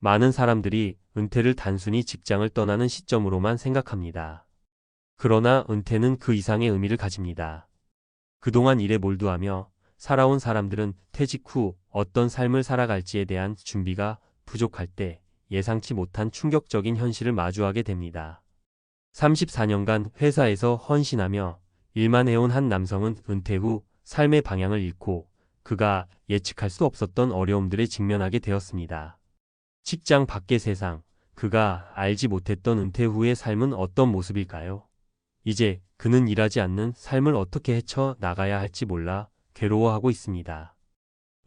많은 사람들이 은퇴를 단순히 직장을 떠나는 시점으로만 생각합니다. 그러나 은퇴는 그 이상의 의미를 가집니다. 그동안 일에 몰두하며 살아온 사람들은 퇴직 후 어떤 삶을 살아갈지에 대한 준비가 부족할 때 예상치 못한 충격적인 현실을 마주하게 됩니다. 34년간 회사에서 헌신하며 일만 해온 한 남성은 은퇴 후 삶의 방향을 잃고 그가 예측할 수 없었던 어려움들에 직면하게 되었습니다. 직장 밖의 세상, 그가 알지 못했던 은퇴 후의 삶은 어떤 모습일까요? 이제 그는 일하지 않는 삶을 어떻게 헤쳐 나가야 할지 몰라 괴로워하고 있습니다.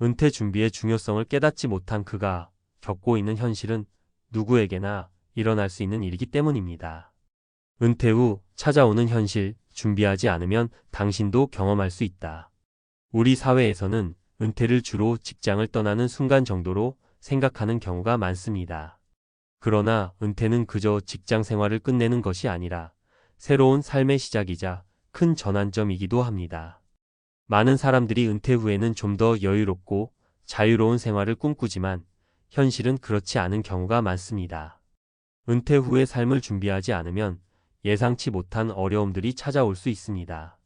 은퇴 준비의 중요성을 깨닫지 못한 그가 겪고 있는 현실은 누구에게나 일어날 수 있는 일이기 때문입니다. 은퇴 후 찾아오는 현실, 준비하지 않으면 당신도 경험할 수 있다. 우리 사회에서는 은퇴를 주로 직장을 떠나는 순간 정도로 생각하는 경우가 많습니다. 그러나 은퇴는 그저 직장 생활을 끝내는 것이 아니라 새로운 삶의 시작이자 큰 전환점이기도 합니다. 많은 사람들이 은퇴 후에는 좀 더 여유롭고 자유로운 생활을 꿈꾸지만 현실은 그렇지 않은 경우가 많습니다. 은퇴 후의 삶을 준비하지 않으면 예상치 못한 어려움들이 찾아올 수 있습니다.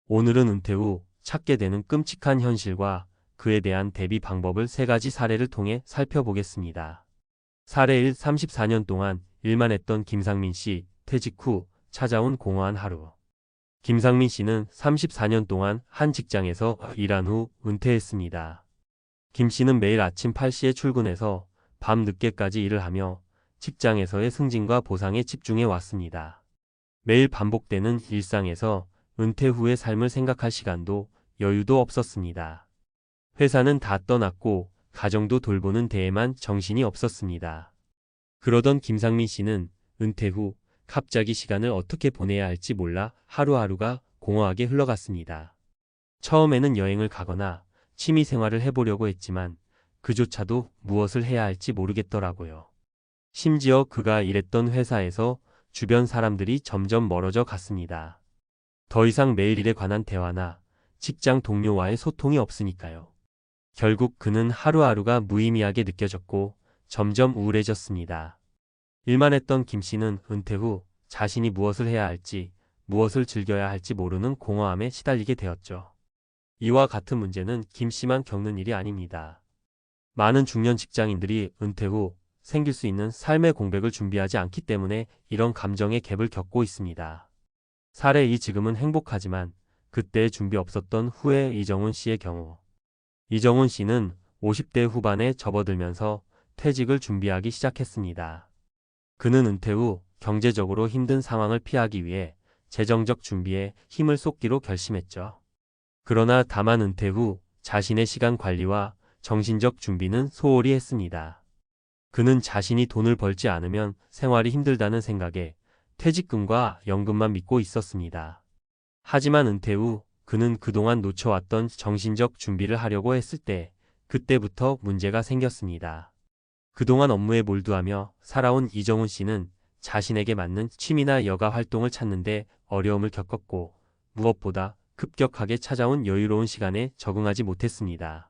오늘은 은퇴 후 찾게 되는 끔찍한 현실과 그에 대한 대비 방법을 3가지 사례를 통해 살펴보겠습니다. 사례 1. 34년 동안 일만 했던 김상민 씨, 퇴직 후 찾아온 공허한 하루. 김상민 씨는 34년 동안 한 직장에서 일한 후 은퇴했습니다. 김 씨는 매일 아침 8시에 출근해서 밤 늦게까지 일을 하며 직장에서의 승진과 보상에 집중해 왔습니다. 매일 반복되는 일상에서 은퇴 후의 삶을 생각할 시간도 여유도 없었습니다. 회사는 다 떠났고 가정도 돌보는 데에만 정신이 없었습니다. 그러던 김상민 씨는 은퇴 후 갑자기 시간을 어떻게 보내야 할지 몰라 하루하루가 공허하게 흘러갔습니다. 처음에는 여행을 가거나 취미 생활을 해보려고 했지만 그조차도 무엇을 해야 할지 모르겠더라고요. 심지어 그가 일했던 회사에서 주변 사람들이 점점 멀어져 갔습니다. 더 이상 매일 일에 관한 대화나 직장 동료와의 소통이 없으니까요. 결국 그는 하루하루가 무의미하게 느껴졌고 점점 우울해졌습니다. 일만 했던 김 씨는 은퇴 후 자신이 무엇을 해야 할지, 무엇을 즐겨야 할지 모르는 공허함에 시달리게 되었죠. 이와 같은 문제는 김 씨만 겪는 일이 아닙니다. 많은 중년 직장인들이 은퇴 후 생길 수 있는 삶의 공백을 준비하지 않기 때문에 이런 감정의 갭을 겪고 있습니다. 사례 2. 지금은 행복하지만 그때 준비 없었던 후에 이정훈 씨의 경우. 이정훈 씨는 50대 후반에 접어들면서 퇴직을 준비하기 시작했습니다. 그는 은퇴 후 경제적으로 힘든 상황을 피하기 위해 재정적 준비에 힘을 쏟기로 결심했죠. 그러나 다만 은퇴 후 자신의 시간 관리와 정신적 준비는 소홀히 했습니다. 그는 자신이 돈을 벌지 않으면 생활이 힘들다는 생각에 퇴직금과 연금만 믿고 있었습니다. 하지만 은퇴 후 그는 그동안 놓쳐왔던 정신적 준비를 하려고 했을 때 그때부터 문제가 생겼습니다. 그동안 업무에 몰두하며 살아온 이정훈 씨는 자신에게 맞는 취미나 여가 활동을 찾는데 어려움을 겪었고 무엇보다 급격하게 찾아온 여유로운 시간에 적응하지 못했습니다.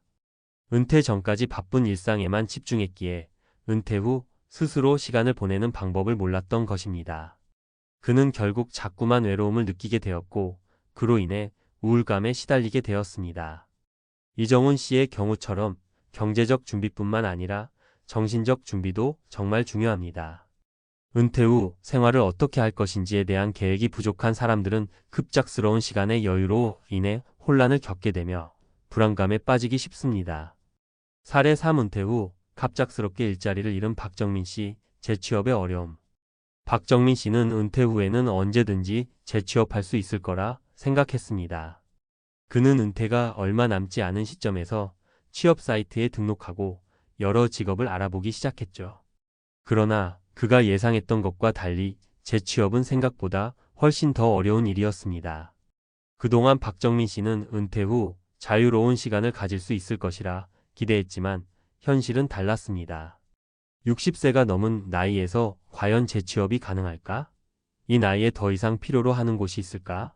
은퇴 전까지 바쁜 일상에만 집중했기에 은퇴 후 스스로 시간을 보내는 방법을 몰랐던 것입니다. 그는 결국 자꾸만 외로움을 느끼게 되었고 그로 인해 우울감에 시달리게 되었습니다. 이정훈 씨의 경우처럼 경제적 준비뿐만 아니라 정신적 준비도 정말 중요합니다. 은퇴 후 생활을 어떻게 할 것인지에 대한 계획이 부족한 사람들은 급작스러운 시간의 여유로 인해 혼란을 겪게 되며 불안감에 빠지기 쉽습니다. 사례 3. 은퇴 후 갑작스럽게 일자리를 잃은 박정민 씨, 재취업의 어려움. 박정민 씨는 은퇴 후에는 언제든지 재취업할 수 있을 거라 생각했습니다. 그는 은퇴가 얼마 남지 않은 시점에서 취업 사이트에 등록하고 여러 직업을 알아보기 시작했죠. 그러나 그가 예상했던 것과 달리 재취업은 생각보다 훨씬 더 어려운 일이었습니다. 그동안 박정민 씨는 은퇴 후 자유로운 시간을 가질 수 있을 것이라 기대했지만 현실은 달랐습니다. 60세가 넘은 나이에서 과연 재취업이 가능할까? 이 나이에 더 이상 필요로 하는 곳이 있을까?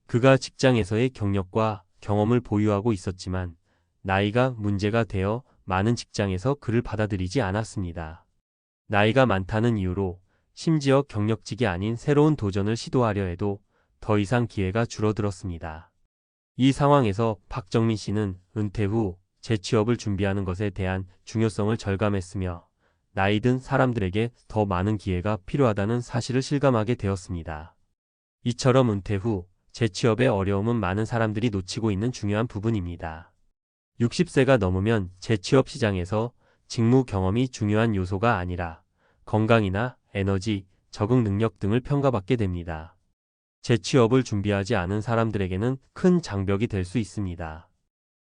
그가 직장에서의 경력과 경험을 보유하고 있었지만 나이가 문제가 되어 많은 직장에서 그를 받아들이지 않았습니다. 나이가 많다는 이유로 심지어 경력직이 아닌 새로운 도전을 시도하려 해도 더 이상 기회가 줄어들었습니다. 이 상황에서 박정민 씨는 은퇴 후 재취업을 준비하는 것에 대한 중요성을 절감했으며 나이 든 사람들에게 더 많은 기회가 필요하다는 사실을 실감하게 되었습니다. 이처럼 은퇴 후 재취업의 어려움은 많은 사람들이 놓치고 있는 중요한 부분입니다. 60세가 넘으면 재취업 시장에서 직무 경험이 중요한 요소가 아니라 건강이나 에너지, 적응 능력 등을 평가받게 됩니다. 재취업을 준비하지 않은 사람들에게는 큰 장벽이 될 수 있습니다.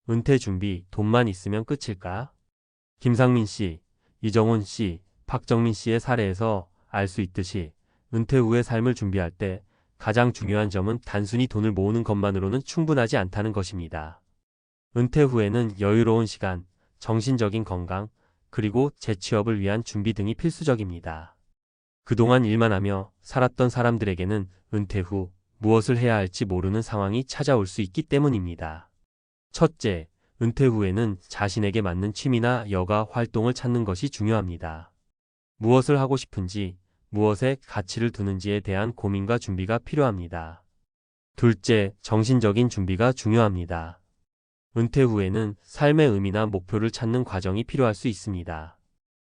은퇴 준비, 돈만 있으면 끝일까? 김상민 씨, 이정훈 씨, 박정민 씨의 사례에서 알 수 있듯이 은퇴 후의 삶을 준비할 때 가장 중요한 점은 단순히 돈을 모으는 것만으로는 충분하지 않다는 것입니다. 은퇴 후에는 여유로운 시간, 정신적인 건강, 그리고 재취업을 위한 준비 등이 필수적입니다. 그동안 일만 하며 살았던 사람들에게는 은퇴 후 무엇을 해야 할지 모르는 상황이 찾아올 수 있기 때문입니다. 첫째, 은퇴 후에는 자신에게 맞는 취미나 여가 활동을 찾는 것이 중요합니다. 무엇을 하고 싶은지, 무엇에 가치를 두는지에 대한 고민과 준비가 필요합니다. 둘째, 정신적인 준비가 중요합니다. 은퇴 후에는 삶의 의미나 목표를 찾는 과정이 필요할 수 있습니다.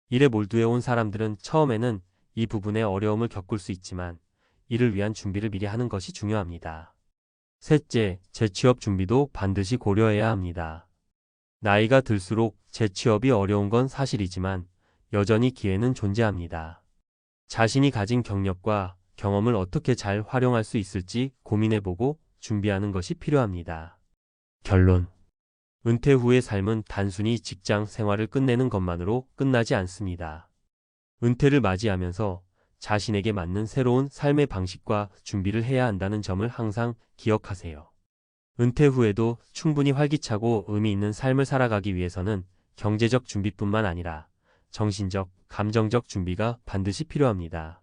일에 몰두해 온 사람들은 처음에는 이 부분에 어려움을 겪을 수 있지만 이를 위한 준비를 미리 하는 것이 중요합니다. 셋째, 재취업 준비도 반드시 고려해야 합니다. 나이가 들수록 재취업이 어려운 건 사실이지만 여전히 기회는 존재합니다. 자신이 가진 경력과 경험을 어떻게 잘 활용할 수 있을지 고민해보고 준비하는 것이 필요합니다. 결론. 은퇴 후의 삶은 단순히 직장 생활을 끝내는 것만으로 끝나지 않습니다. 은퇴를 맞이하면서 자신에게 맞는 새로운 삶의 방식과 준비를 해야 한다는 점을 항상 기억하세요. 은퇴 후에도 충분히 활기차고 의미 있는 삶을 살아가기 위해서는 경제적 준비뿐만 아니라 정신적, 감정적 준비가 반드시 필요합니다.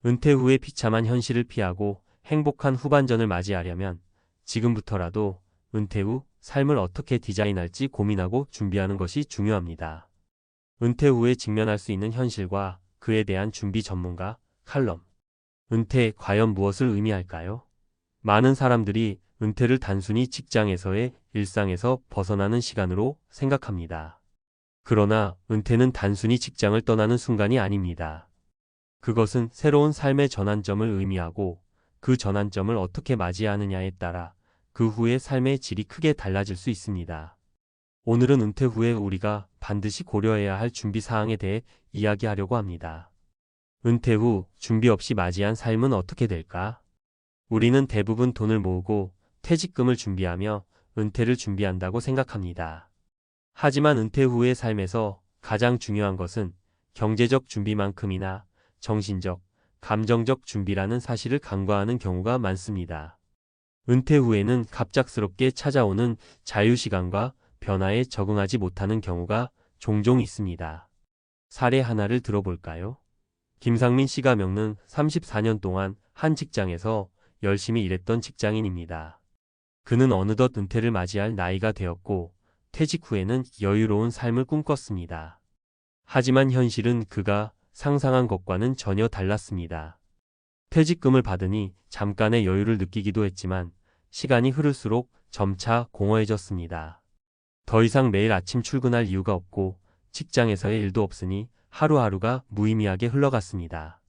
은퇴 후의 비참한 현실을 피하고 행복한 후반전을 맞이하려면 지금부터라도 은퇴 후 삶을 어떻게 디자인할지 고민하고 준비하는 것이 중요합니다. 은퇴 후에 직면할 수 있는 현실과 그에 대한 준비 전문가 칼럼. 은퇴 과연 무엇을 의미할까요? 많은 사람들이 은퇴를 단순히 직장에서의 일상에서 벗어나는 시간으로 생각합니다. 그러나 은퇴는 단순히 직장을 떠나는 순간이 아닙니다. 그것은 새로운 삶의 전환점을 의미하고 그 전환점을 어떻게 맞이하느냐에 따라 그 후의 삶의 질이 크게 달라질 수 있습니다. 오늘은 은퇴 후에 우리가 반드시 고려해야 할 준비 사항에 대해 이야기하려고 합니다. 은퇴 후 준비 없이 맞이한 삶은 어떻게 될까? 우리는 대부분 돈을 모으고 퇴직금을 준비하며 은퇴를 준비한다고 생각합니다. 하지만 은퇴 후의 삶에서 가장 중요한 것은 경제적 준비만큼이나 정신적, 감정적 준비라는 사실을 간과하는 경우가 많습니다. 은퇴 후에는 갑작스럽게 찾아오는 자유시간과 변화에 적응하지 못하는 경우가 종종 있습니다. 사례 하나를 들어볼까요? 김상민 씨가 겪는 34년 동안 한 직장에서 열심히 일했던 직장인입니다. 그는 어느덧 은퇴를 맞이할 나이가 되었고 퇴직 후에는 여유로운 삶을 꿈꿨습니다. 하지만 현실은 그가 상상한 것과는 전혀 달랐습니다. 퇴직금을 받으니 잠깐의 여유를 느끼기도 했지만 시간이 흐를수록 점차 공허해졌습니다. 더 이상 매일 아침 출근할 이유가 없고 직장에서의 일도 없으니 하루하루가 무의미하게 흘러갔습니다.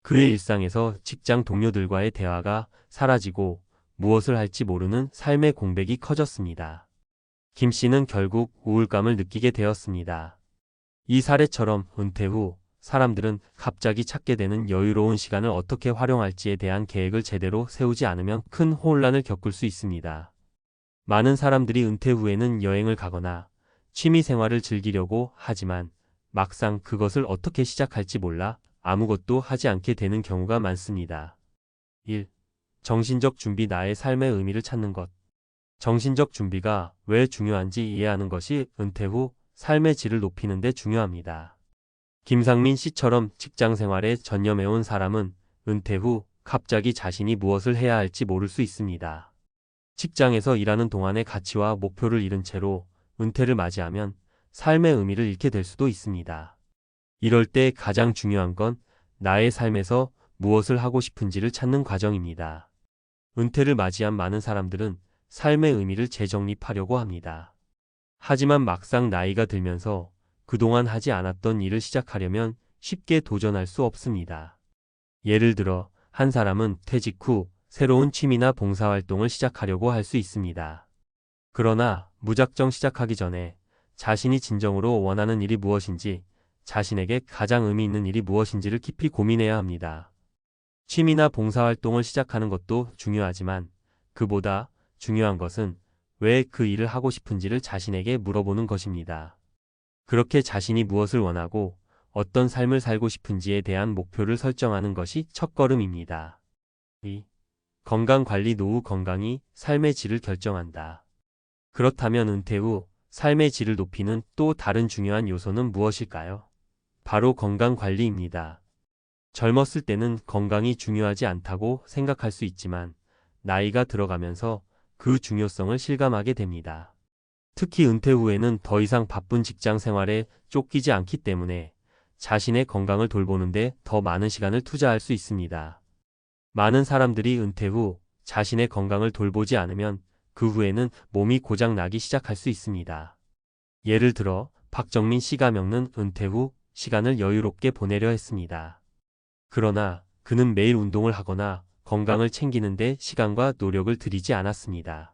그의 일상에서 직장 동료들과의 대화가 사라지고 무엇을 할지 모르는 삶의 공백이 커졌습니다. 김 씨는 결국 우울감을 느끼게 되었습니다. 이 사례처럼 은퇴 후 사람들은 갑자기 찾게 되는 여유로운 시간을 어떻게 활용할지에 대한 계획을 제대로 세우지 않으면 큰 혼란을 겪을 수 있습니다. 많은 사람들이 은퇴 후에는 여행을 가거나 취미 생활을 즐기려고 하지만 막상 그것을 어떻게 시작할지 몰라 아무것도 하지 않게 되는 경우가 많습니다. 1. 정신적 준비. 나의 삶의 의미를 찾는 것. 정신적 준비가 왜 중요한지 이해하는 것이 은퇴 후 삶의 질을 높이는 데 중요합니다. 김상민 씨처럼 직장 생활에 전념해온 사람은 은퇴 후 갑자기 자신이 무엇을 해야 할지 모를 수 있습니다. 직장에서 일하는 동안의 가치와 목표를 잃은 채로 은퇴를 맞이하면 삶의 의미를 잃게 될 수도 있습니다. 이럴 때 가장 중요한 건 나의 삶에서 무엇을 하고 싶은지를 찾는 과정입니다. 은퇴를 맞이한 많은 사람들은 삶의 의미를 재정립하려고 합니다. 하지만 막상 나이가 들면서 그동안 하지 않았던 일을 시작하려면 쉽게 도전할 수 없습니다. 예를 들어 한 사람은 퇴직 후 새로운 취미나 봉사활동을 시작하려고 할 수 있습니다. 그러나 무작정 시작하기 전에 자신이 진정으로 원하는 일이 무엇인지, 자신에게 가장 의미 있는 일이 무엇인지를 깊이 고민해야 합니다. 취미나 봉사활동을 시작하는 것도 중요하지만 그보다 중요한 것은 왜 그 일을 하고 싶은지를 자신에게 물어보는 것입니다. 그렇게 자신이 무엇을 원하고 어떤 삶을 살고 싶은지에 대한 목표를 설정하는 것이 첫걸음입니다. 2. 건강관리. 노후 건강이 삶의 질을 결정한다. 그렇다면 은퇴 후 삶의 질을 높이는 또 다른 중요한 요소는 무엇일까요? 바로 건강관리입니다. 젊었을 때는 건강이 중요하지 않다고 생각할 수 있지만 나이가 들어가면서 그 중요성을 실감하게 됩니다. 특히 은퇴 후에는 더 이상 바쁜 직장 생활에 쫓기지 않기 때문에 자신의 건강을 돌보는데 더 많은 시간을 투자할 수 있습니다. 많은 사람들이 은퇴 후 자신의 건강을 돌보지 않으면 그 후에는 몸이 고장 나기 시작할 수 있습니다. 예를 들어 박정민 씨가명는 은퇴 후 시간을 여유롭게 보내려 했습니다. 그러나 그는 매일 운동을 하거나 건강을 챙기는데 시간과 노력을 들이지 않았습니다.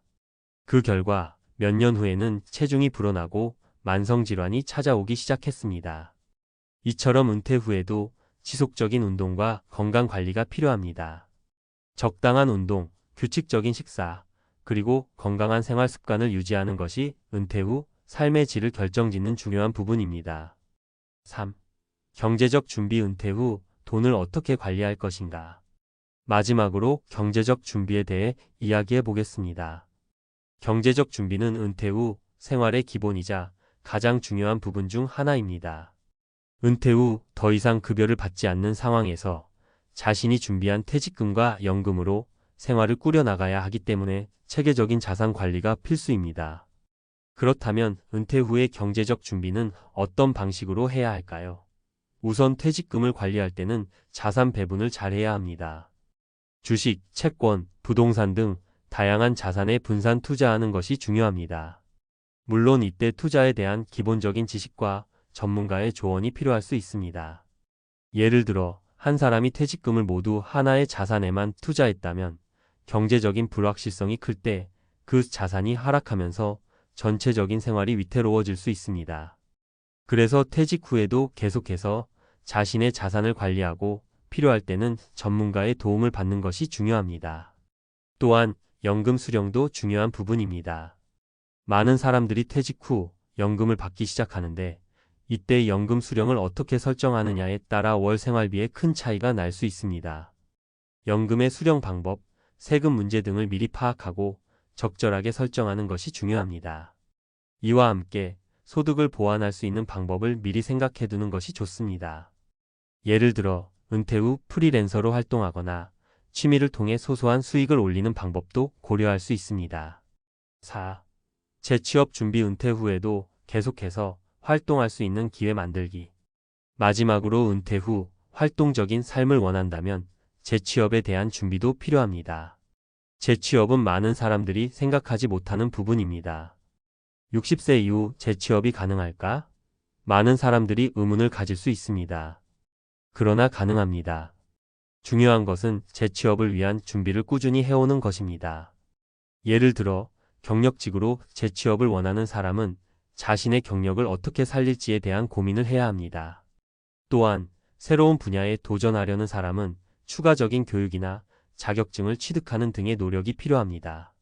그 결과 몇 년 후에는 체중이 불어나고 만성질환이 찾아오기 시작했습니다. 이처럼 은퇴 후에도 지속적인 운동과 건강 관리가 필요합니다. 적당한 운동, 규칙적인 식사, 그리고 건강한 생활 습관을 유지하는 것이 은퇴 후 삶의 질을 결정짓는 중요한 부분입니다. 3. 경제적 준비. 은퇴 후 돈을 어떻게 관리할 것인가? 마지막으로 경제적 준비에 대해 이야기해 보겠습니다. 경제적 준비는 은퇴 후 생활의 기본이자 가장 중요한 부분 중 하나입니다. 은퇴 후 더 이상 급여를 받지 않는 상황에서 자신이 준비한 퇴직금과 연금으로 생활을 꾸려나가야 하기 때문에 체계적인 자산 관리가 필수입니다. 그렇다면 은퇴 후의 경제적 준비는 어떤 방식으로 해야 할까요? 우선 퇴직금을 관리할 때는 자산 배분을 잘해야 합니다. 주식, 채권, 부동산 등 다양한 자산에 분산 투자하는 것이 중요합니다. 물론 이때 투자에 대한 기본적인 지식과 전문가의 조언이 필요할 수 있습니다. 예를 들어 한 사람이 퇴직금을 모두 하나의 자산에만 투자했다면 경제적인 불확실성이 클 때 그 자산이 하락하면서 전체적인 생활이 위태로워질 수 있습니다. 그래서 퇴직 후에도 계속해서 자신의 자산을 관리하고 필요할 때는 전문가의 도움을 받는 것이 중요합니다. 또한 연금 수령도 중요한 부분입니다. 많은 사람들이 퇴직 후 연금을 받기 시작하는데 이때 연금 수령을 어떻게 설정하느냐에 따라 월 생활비에 큰 차이가 날 수 있습니다. 연금의 수령 방법, 세금 문제 등을 미리 파악하고 적절하게 설정하는 것이 중요합니다. 이와 함께 소득을 보완할 수 있는 방법을 미리 생각해 두는 것이 좋습니다. 예를 들어 은퇴 후 프리랜서로 활동하거나 취미를 통해 소소한 수익을 올리는 방법도 고려할 수 있습니다. 4. 재취업 준비. 은퇴 후에도 계속해서 활동할 수 있는 기회 만들기. 마지막으로 은퇴 후 활동적인 삶을 원한다면 재취업에 대한 준비도 필요합니다. 재취업은 많은 사람들이 생각하지 못하는 부분입니다. 60세 이후 재취업이 가능할까? 많은 사람들이 의문을 가질 수 있습니다. 그러나 가능합니다. 중요한 것은 재취업을 위한 준비를 꾸준히 해오는 것입니다. 예를 들어 경력직으로 재취업을 원하는 사람은 자신의 경력을 어떻게 살릴지에 대한 고민을 해야 합니다. 또한 새로운 분야에 도전하려는 사람은 추가적인 교육이나 자격증을 취득하는 등의 노력이 필요합니다.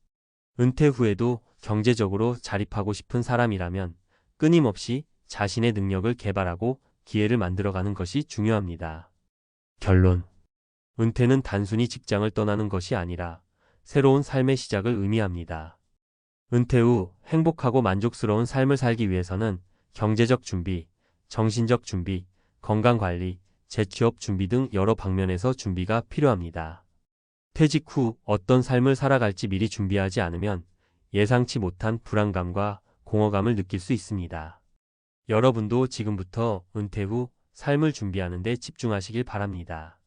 은퇴 후에도 경제적으로 자립하고 싶은 사람이라면 끊임없이 자신의 능력을 개발하고 기회를 만들어가는 것이 중요합니다. 결론. 은퇴는 단순히 직장을 떠나는 것이 아니라 새로운 삶의 시작을 의미합니다. 은퇴 후 행복하고 만족스러운 삶을 살기 위해서는 경제적 준비, 정신적 준비, 건강관리, 재취업 준비 등 여러 방면에서 준비가 필요합니다. 퇴직 후 어떤 삶을 살아갈지 미리 준비하지 않으면 예상치 못한 불안감과 공허감을 느낄 수 있습니다. 여러분도 지금부터 은퇴 후 삶을 준비하는 데 집중하시길 바랍니다.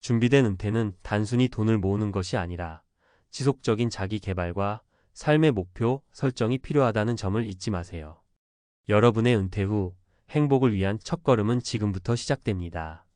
준비된 은퇴는 단순히 돈을 모으는 것이 아니라 지속적인 자기 개발과 삶의 목표 설정이 필요하다는 점을 잊지 마세요. 여러분의 은퇴 후 행복을 위한 첫걸음은 지금부터 시작됩니다.